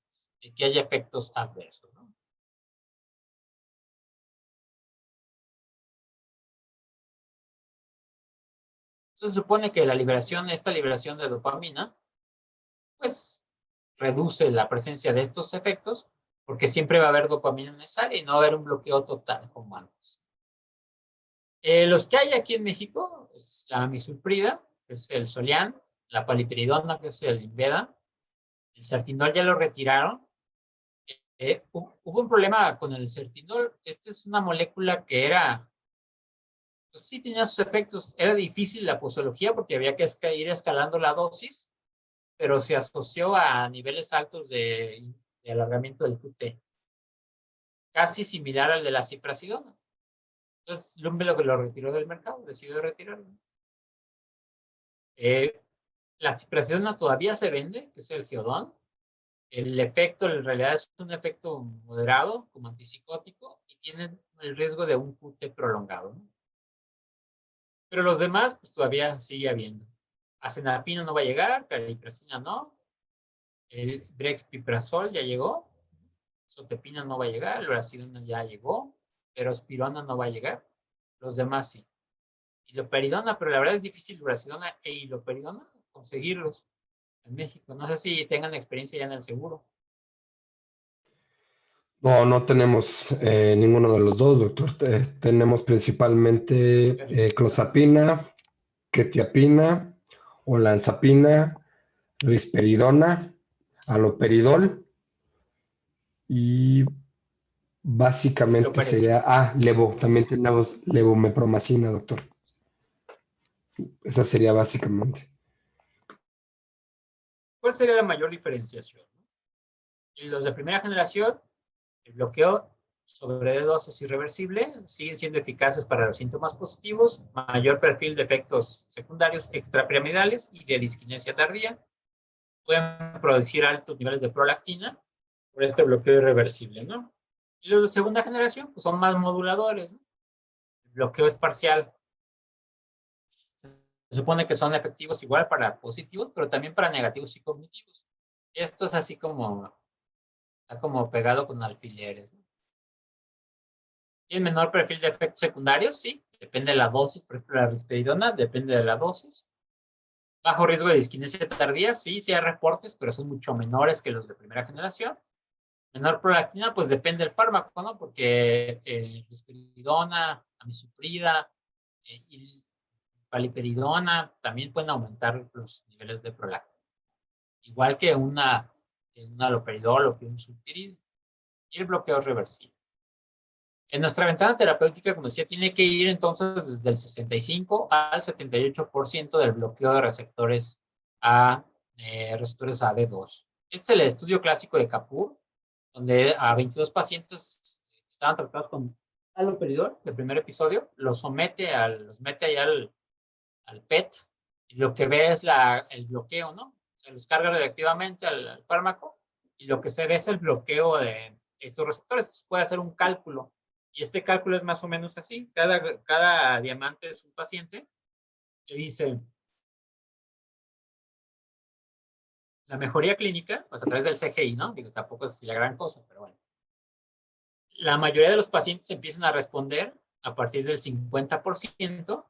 de que haya efectos adversos, ¿no? Entonces, se supone que esta liberación de dopamina, pues reduce la presencia de estos efectos, porque siempre va a haber dopamina necesaria y no va a haber un bloqueo total como antes. Los que hay aquí en México es la amisulprida, que es el Solian, la paliperidona, que es el Inveda, el Certinol ya lo retiraron. Hubo un problema con el Certinol. Esta es una molécula que era, pues sí tenía sus efectos. Era difícil la posología porque había que ir escalando la dosis, pero se asoció a niveles altos de alargamiento del QT, casi similar al de la ciprasidona. Entonces, Lumbe lo retiró del mercado, decidió retirarlo. La ciprasidona todavía se vende, que es el Geodon. El efecto en realidad es un efecto moderado, como antipsicótico, y tiene el riesgo de un QT prolongado, ¿no? Pero los demás, pues todavía sigue habiendo. Acenapina no va a llegar, caliprasina no, el brexpiprazol ya llegó, sotepina no va a llegar, lorazepam ya llegó, pero espirona no va a llegar. Los demás sí. Iloperidona, pero la verdad es difícil lorazepam e iloperidona conseguirlos en México. No sé si tengan experiencia ya en el seguro. No, no tenemos ninguno de los dos, doctor. Tenemos principalmente clozapina, quetiapina, olanzapina, risperidona, aloperidol y básicamente sería, levo, también tenemos levomepromacina, doctor. Esa sería básicamente. ¿Cuál sería la mayor diferenciación? En los de primera generación, el bloqueo sobre D2 es irreversible, siguen siendo eficaces para los síntomas positivos, mayor perfil de efectos secundarios extrapiramidales y de disquinesia tardía. Pueden producir altos niveles de prolactina por este bloqueo irreversible, ¿no? Y los de segunda generación pues son más moduladores, ¿no? El bloqueo es parcial. Se supone que son efectivos igual para positivos, pero también para negativos y cognitivos. Esto es así como, está como pegado con alfileres, ¿no? ¿Tiene menor perfil de efectos secundarios? Sí, depende de la dosis. Por ejemplo, la risperidona depende de la dosis. Bajo riesgo de disquinesia tardía, sí, sí hay reportes, pero son mucho menores que los de primera generación. Menor prolactina, pues depende del fármaco, ¿no? Porque risperidona, amisulprida y paliperidona también pueden aumentar los niveles de prolactina. Igual que un aloperidol o que un sulpirid. Y el bloqueo es reversible. En nuestra ventana terapéutica, como decía, tiene que ir entonces desde el 65 al 78% del bloqueo de receptores a D2. Este es el estudio clásico de Kapoor, donde a 22 pacientes estaban tratados con haloperidol, el primer episodio, los mete ahí al PET, y lo que ve es el bloqueo, ¿no? Se les carga radioactivamente al fármaco, y lo que se ve es el bloqueo de estos receptores. Se puede hacer un cálculo. Y este cálculo es más o menos así. Cada diamante es un paciente que dice la mejoría clínica, pues a través del CGI, ¿no? Digo, tampoco es la gran cosa, pero bueno. La mayoría de los pacientes empiezan a responder a partir del 50%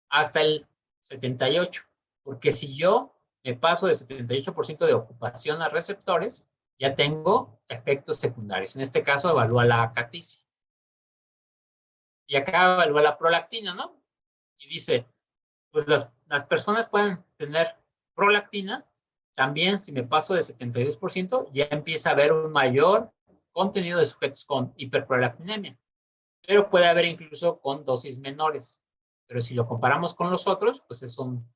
hasta el 78%. Porque si yo me paso de 78% de ocupación a receptores, ya tengo efectos secundarios. En este caso, evalúa la acaticia. Y acá evalúa la prolactina, ¿no? Y dice, pues las personas pueden tener prolactina, también si me paso de 72%, ya empieza a haber un mayor contenido de sujetos con hiperprolactinemia, pero puede haber incluso con dosis menores. Pero si lo comparamos con los otros, pues son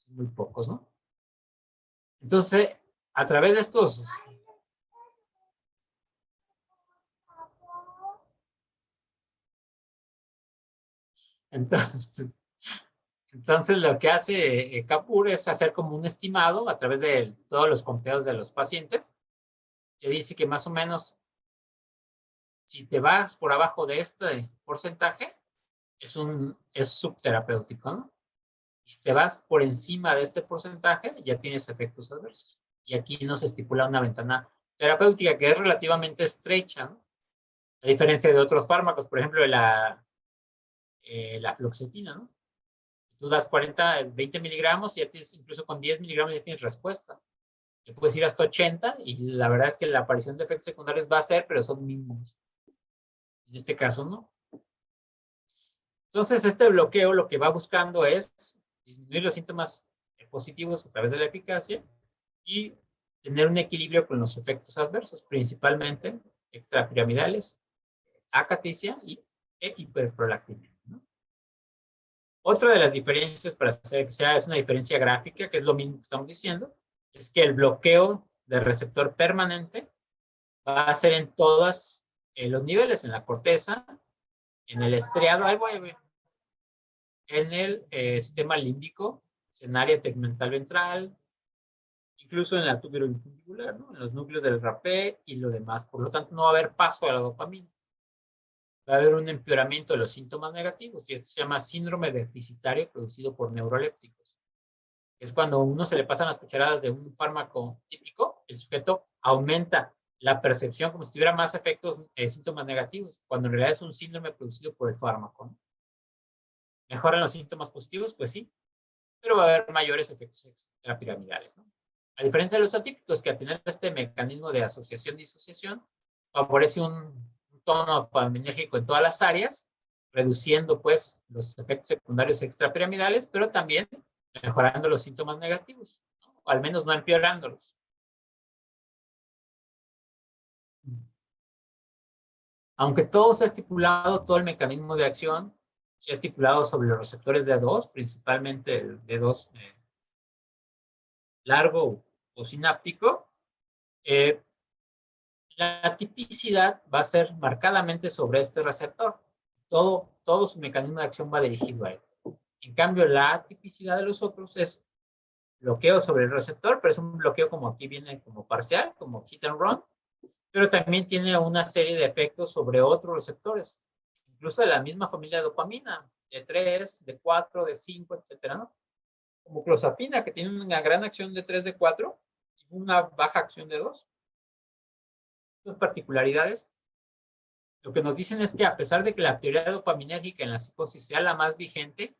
muy pocos, ¿no? Entonces, a través de estos... Entonces lo que hace Kapur es hacer como un estimado a través de todos los conteos de los pacientes, que dice que más o menos si te vas por abajo de este porcentaje, es subterapéutico, ¿no? Y si te vas por encima de este porcentaje, ya tienes efectos adversos. Y aquí nos estipula una ventana terapéutica que es relativamente estrecha, ¿no? A diferencia de otros fármacos, por ejemplo, la fluoxetina, ¿no? Tú das 20 miligramos y ya tienes, incluso con 10 miligramos ya tienes respuesta. Te puedes ir hasta 80 y la verdad es que la aparición de efectos secundarios va a ser, pero son mínimos. En este caso, no. Entonces, este bloqueo lo que va buscando es disminuir los síntomas positivos a través de la eficacia y tener un equilibrio con los efectos adversos, principalmente extrapiramidales, acaticia e hiperprolactinemia, ¿no? Otra de las diferencias, para hacer que sea, es una diferencia gráfica, que es lo mismo que estamos diciendo, es que el bloqueo del receptor permanente va a ser en todos los niveles, en la corteza, en el estriado, ahí voy a ver, en el sistema límbico, en área tegmental ventral, incluso en la túbulo infundibular, ¿no? En los núcleos del rapé y lo demás. Por lo tanto, no va a haber paso a la dopamina. Va a haber un empeoramiento de los síntomas negativos y esto se llama síndrome deficitario producido por neurolépticos. Es cuando a uno se le pasan las cucharadas de un fármaco típico, el sujeto aumenta la percepción como si tuviera más efectos, síntomas negativos, cuando en realidad es un síndrome producido por el fármaco, ¿no? ¿Mejoran los síntomas positivos? Pues sí, pero va a haber mayores efectos extrapiramidales, ¿no? A diferencia de los atípicos, que al tener este mecanismo de asociación-disociación, favorece un tono dopaminérgico en todas las áreas, reduciendo pues los efectos secundarios extrapiramidales, pero también mejorando los síntomas negativos, ¿no? O al menos no empeorándolos. Aunque todo se ha estipulado, todo el mecanismo de acción se ha estipulado sobre los receptores D2, principalmente el D2 largo o sináptico, la tipicidad va a ser marcadamente sobre este receptor. Todo su mecanismo de acción va dirigido a él. En cambio, la atipicidad de los otros es bloqueo sobre el receptor, pero es un bloqueo como aquí viene como parcial, como hit and run, pero también tiene una serie de efectos sobre otros receptores, incluso de la misma familia de dopamina, de 3, de 4, de 5, etcétera, ¿no? Como clozapina, que tiene una gran acción de 3, de 4 y una baja acción de 2. Estas particularidades lo que nos dicen es que a pesar de que la teoría dopaminérgica en la psicosis sea la más vigente,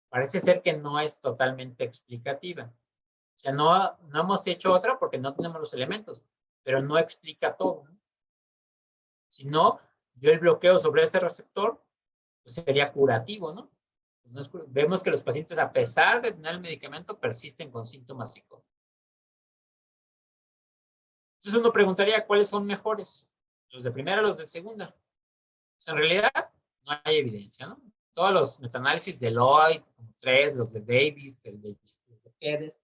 parece ser que no es totalmente explicativa. O sea, no hemos hecho otra porque no tenemos los elementos, pero no explica todo, ¿no? Si no, yo el bloqueo sobre este receptor pues sería curativo, ¿no? Vemos que los pacientes, a pesar de tener el medicamento, persisten con síntomas psicóticos. Entonces uno preguntaría, ¿cuáles son mejores? ¿Los de primera o los de segunda? Pues en realidad no hay evidencia, ¿no? Todos los metaanálisis de Lloyd, como 3, los de Davis, el de Kedes,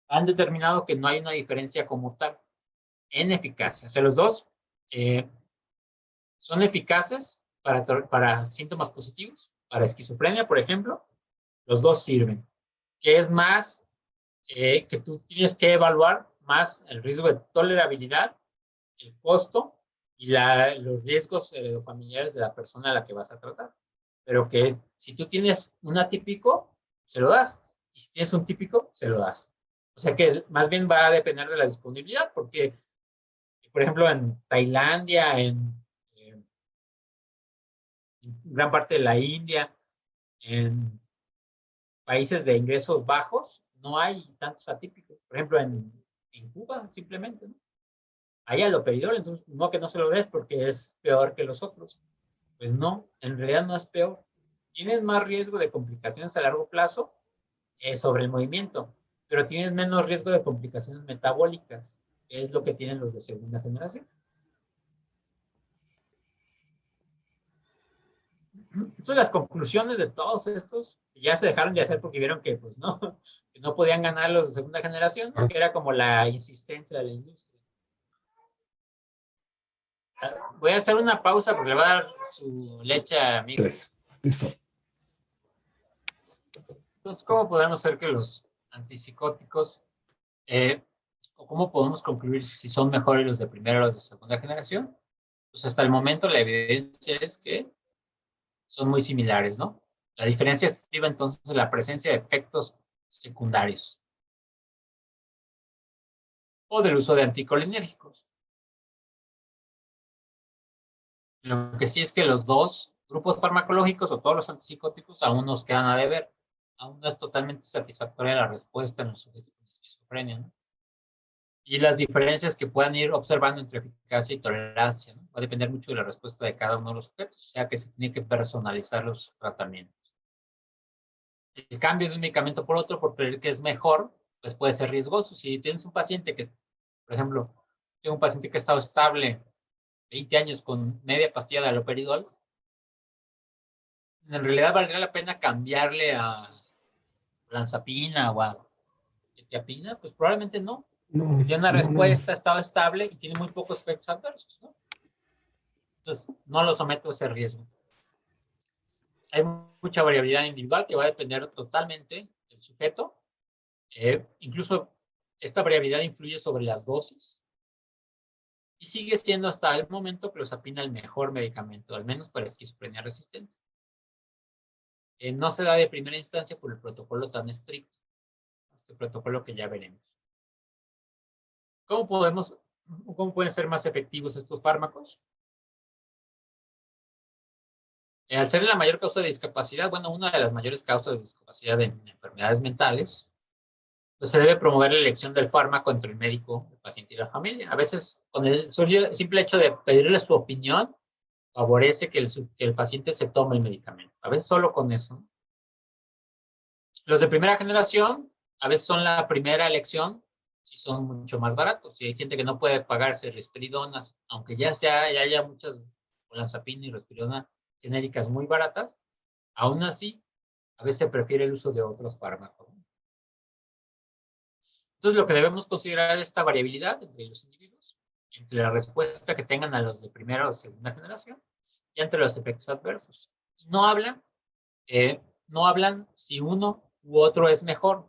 han determinado que no hay una diferencia como tal en eficacia. O sea, los dos son eficaces para síntomas positivos, para esquizofrenia, por ejemplo, los dos sirven. Que es más que tú tienes que evaluar más el riesgo de tolerabilidad, el costo y los riesgos heredofamiliares de la persona a la que vas a tratar. Pero que si tú tienes un atípico, se lo das. Y si tienes un típico, se lo das. O sea que más bien va a depender de la disponibilidad, porque, por ejemplo, en Tailandia, en gran parte de la India, en países de ingresos bajos, no hay tantos atípicos. Por ejemplo, en Cuba, simplemente, ¿no? Hay haloperidol, entonces no que no se lo des porque es peor que los otros. Pues no, en realidad no es peor. Tienes más riesgo de complicaciones a largo plazo sobre el movimiento, pero tienes menos riesgo de complicaciones metabólicas, que es lo que tienen los de segunda generación. Entonces, las conclusiones de todos estos ya se dejaron de hacer porque vieron que, pues, no, que no podían ganar los de segunda generación, ¿no? Que era como la insistencia de la industria. Voy a hacer una pausa porque le voy a dar su leche a mi. 3. Listo. Entonces, ¿cómo podemos hacer que los antipsicóticos, o cómo podemos concluir si son mejores los de primera o los de segunda generación? Pues hasta el momento la evidencia es que son muy similares, ¿no? La diferencia estriba entonces en la presencia de efectos secundarios o del uso de anticolinérgicos. Lo que sí es que los dos grupos farmacológicos o todos los antipsicóticos aún nos quedan a deber. Aún no es totalmente satisfactoria la respuesta en los sujetos con esquizofrenia, ¿no? Y las diferencias que puedan ir observando entre eficacia y tolerancia, ¿no? Va a depender mucho de la respuesta de cada uno de los sujetos, o sea que se tiene que personalizar los tratamientos. El cambio de un medicamento por otro, por creer que es mejor, pues puede ser riesgoso. Si tienes un paciente que, por ejemplo, tengo un paciente que ha estado estable 20 años con media pastilla de haloperidol, en realidad valdría la pena cambiarle a olanzapina o a quetiapina, pues probablemente no. No, Tiene una no, respuesta, ha estado estable y tiene muy pocos efectos adversos, ¿no? Entonces, no lo someto a ese riesgo. Hay mucha variabilidad individual que va a depender totalmente del sujeto. Incluso esta variabilidad influye sobre las dosis y sigue siendo hasta el momento clozapina el mejor medicamento, al menos para esquizofrenia resistente. No se da de primera instancia por el protocolo tan estricto, este protocolo que ya veremos. ¿Cómo pueden ser más efectivos estos fármacos? Al ser la mayor causa de discapacidad, bueno, una de las mayores causas de discapacidad en enfermedades mentales, pues se debe promover la elección del fármaco entre el médico, el paciente y la familia. A veces, con el simple hecho de pedirle su opinión, favorece que el paciente se tome el medicamento. A veces solo con eso. Los de primera generación, a veces son la primera elección si son mucho más baratos. Si hay gente que no puede pagarse risperidonas, aunque ya haya muchas olanzapina y risperidona genéricas muy baratas, aún así, a veces se prefiere el uso de otros fármacos. Entonces, lo que debemos considerar es esta variabilidad entre los individuos, entre la respuesta que tengan a los de primera o segunda generación y entre los efectos adversos. No hablan si uno u otro es mejor.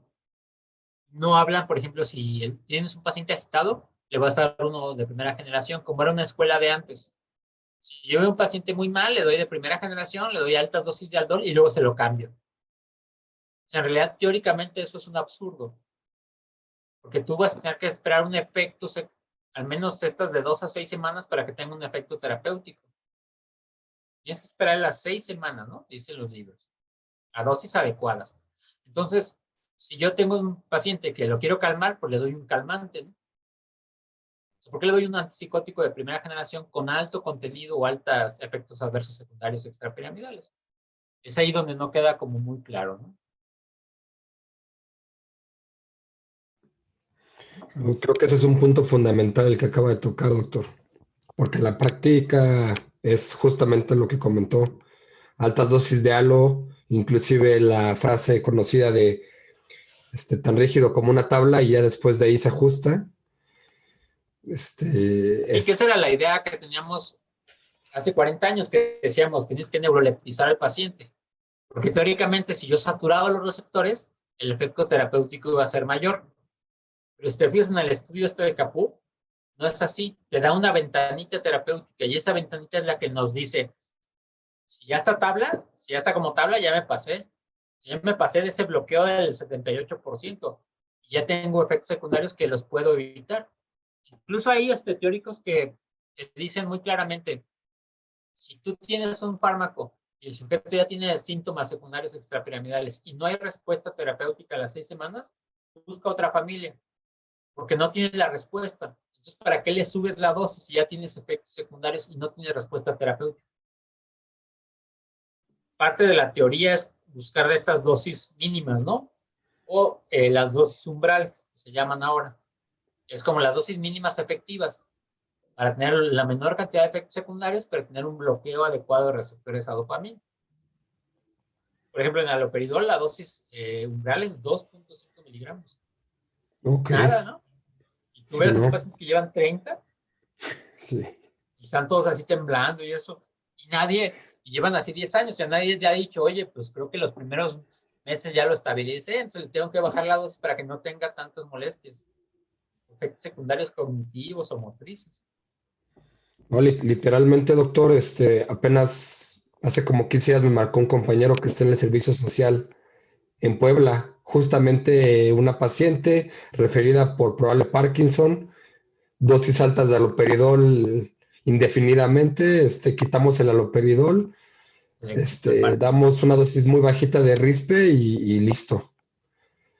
No hablan, por ejemplo, si tienes un paciente agitado, le vas a dar uno de primera generación, como era una escuela de antes. Si yo veo un paciente muy mal, le doy de primera generación, le doy altas dosis de Aldol y luego se lo cambio. O sea, en realidad, teóricamente, eso es un absurdo. Porque tú vas a tener que esperar un efecto, al menos estas de 2 a 6 semanas para que tenga un efecto terapéutico. Tienes que esperar las 6 semanas, ¿no? Dicen los libros. A dosis adecuadas. Entonces, si yo tengo un paciente que lo quiero calmar, pues le doy un calmante, ¿no? ¿Por qué le doy un antipsicótico de primera generación con alto contenido o altos efectos adversos secundarios extrapiramidales? Es ahí donde no queda como muy claro, ¿no? Creo que ese es un punto fundamental el que acaba de tocar, doctor, porque la práctica es justamente lo que comentó, altas dosis de halo, inclusive la frase conocida de tan rígido como una tabla y ya después de ahí se ajusta. Y que esa era la idea que teníamos hace 40 años, que decíamos, tienes que neuroleptizar al paciente, porque teóricamente si yo saturaba los receptores, el efecto terapéutico iba a ser mayor. Pero si te fijas en el estudio de Caput, no es así. Le da una ventanita terapéutica y esa ventanita es la que nos dice, si ya está como tabla, ya me pasé. Ya me pasé de ese bloqueo del 78% y ya tengo efectos secundarios que los puedo evitar. Incluso hay teóricos que dicen muy claramente, si tú tienes un fármaco y el sujeto ya tiene síntomas secundarios extrapiramidales y no hay respuesta terapéutica a las 6 semanas, busca otra familia, porque no tiene la respuesta. Entonces, ¿para qué le subes la dosis si ya tienes efectos secundarios y no tiene respuesta terapéutica? Parte de la teoría es buscar estas dosis mínimas, ¿no? O las dosis umbrales, que se llaman ahora. Es como las dosis mínimas efectivas, para tener la menor cantidad de efectos secundarios, pero tener un bloqueo adecuado de receptores a dopamina. Por ejemplo, en haloperidol la dosis umbral es 2.5 miligramos. Ok. Nada, ¿no? Y tú Sí, ves a esos ¿no? pacientes que llevan 30 Sí. y están todos así temblando y eso, y llevan así 10 años, o sea, nadie te ha dicho, oye, pues creo que los primeros meses ya lo estabilicé, entonces tengo que bajar la dosis para que no tenga tantas molestias, efectos secundarios cognitivos o motrices. No, literalmente, doctor, apenas hace como 15 días me marcó un compañero que está en el servicio social en Puebla, justamente una paciente referida por probable Parkinson, dosis altas de haloperidol indefinidamente, quitamos el haloperidol, Se le quitó el damos una dosis muy bajita de rispe y listo.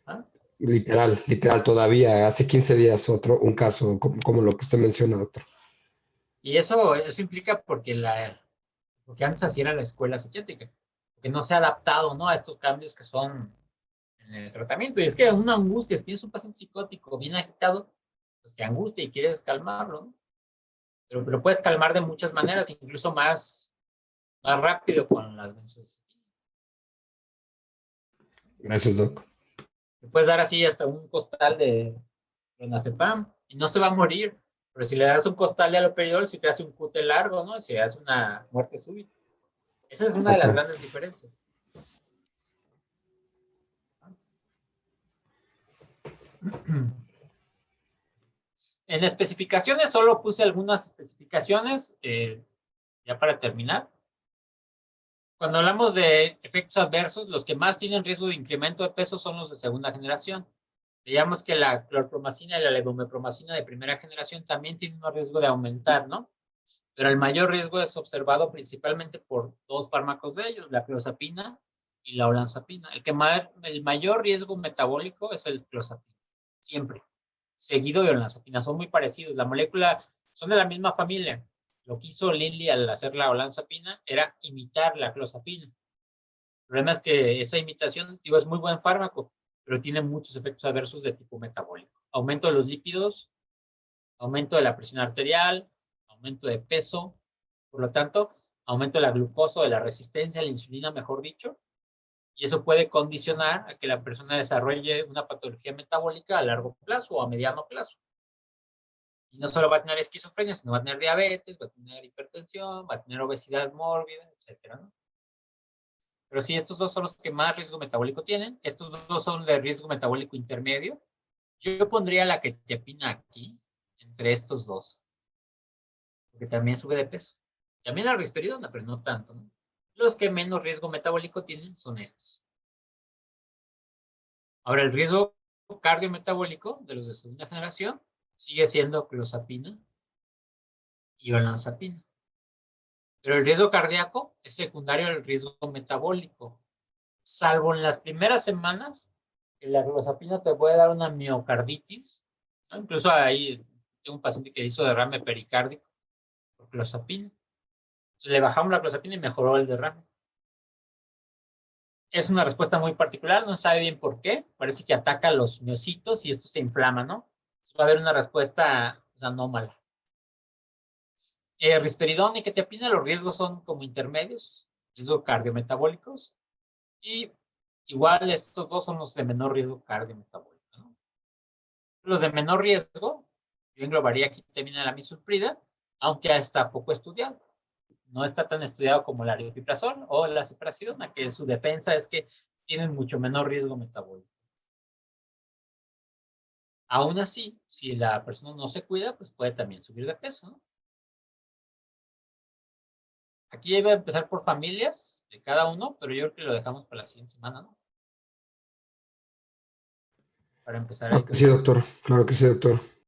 ¿Ah? Literal, todavía hace 15 días un caso como lo que usted menciona, doctor. Y eso implica porque antes así era la escuela psiquiátrica, porque no se ha adaptado, ¿no?, a estos cambios que son en el tratamiento. Y es que una angustia, si tienes un paciente psicótico bien agitado, pues te angustia y quieres calmarlo, ¿no? Pero puedes calmar de muchas maneras, incluso más rápido con las benzodiazepinas. Gracias, doc. Le puedes dar así hasta un costal de clonazepam y no se va a morir. Pero si le das un costal de haloperidol, si te hace un cute largo, ¿no? Si hace una muerte súbita. Esa es una de las Exacto. grandes diferencias. En especificaciones solo puse algunas especificaciones, ya para terminar. Cuando hablamos de efectos adversos, los que más tienen riesgo de incremento de peso son los de segunda generación. Digamos que la clorpromacina y la levomepromacina de primera generación también tienen un riesgo de aumentar, ¿no? Pero el mayor riesgo es observado principalmente por dos fármacos de ellos, la clozapina y la olanzapina. El mayor riesgo metabólico es el clozapina, siempre, seguido de olanzapina. Son muy parecidos, la molécula, son de la misma familia. Lo que hizo Lilly al hacer la olanzapina era imitar la clozapina. El problema es que esa imitación, digo, es muy buen fármaco, pero tiene muchos efectos adversos de tipo metabólico. Aumento de los lípidos, aumento de la presión arterial, aumento de peso, por lo tanto, aumento de la glucosa, de la resistencia a la insulina, mejor dicho, y eso puede condicionar a que la persona desarrolle una patología metabólica a largo plazo o a mediano plazo. Y no solo va a tener esquizofrenia, sino va a tener diabetes, va a tener hipertensión, va a tener obesidad mórbida, etcétera, ¿no? Pero sí, estos dos son los que más riesgo metabólico tienen. Estos dos son de riesgo metabólico intermedio. Yo pondría la quetiapina aquí, entre estos dos, porque también sube de peso. También la risperidona, pero no tanto, ¿no? Los que menos riesgo metabólico tienen son estos. Ahora, el riesgo cardiometabólico de los de segunda generación sigue siendo clozapina y olanzapina. Pero el riesgo cardíaco es secundario al riesgo metabólico, salvo en las primeras semanas que la clozapina te puede dar una miocarditis, ¿no? Incluso ahí tengo un paciente que hizo derrame pericárdico por clozapina. Entonces le bajamos la clozapina y mejoró el derrame. Es una respuesta muy particular, no sabe bien por qué. Parece que ataca los miocitos y esto se inflama, ¿no? Entonces va a haber una respuesta, pues, anómala. Risperidona y quetiapina, los riesgos son como intermedios, riesgos cardiometabólicos, y igual estos dos son los de menor riesgo cardiometabólico, ¿no? Los de menor riesgo, yo englobaría aquí también a la misulprida, aunque está poco estudiado. No está tan estudiado como la aripiprazol o la ceperazidona, que su defensa es que tienen mucho menor riesgo metabólico. Aún así, si la persona no se cuida, pues puede también subir de peso, ¿no? Aquí iba a empezar por familias de cada uno, pero yo creo que lo dejamos para la siguiente semana, ¿no? Para empezar ahí Claro que con sí, los... doctor. Claro que sí, doctor.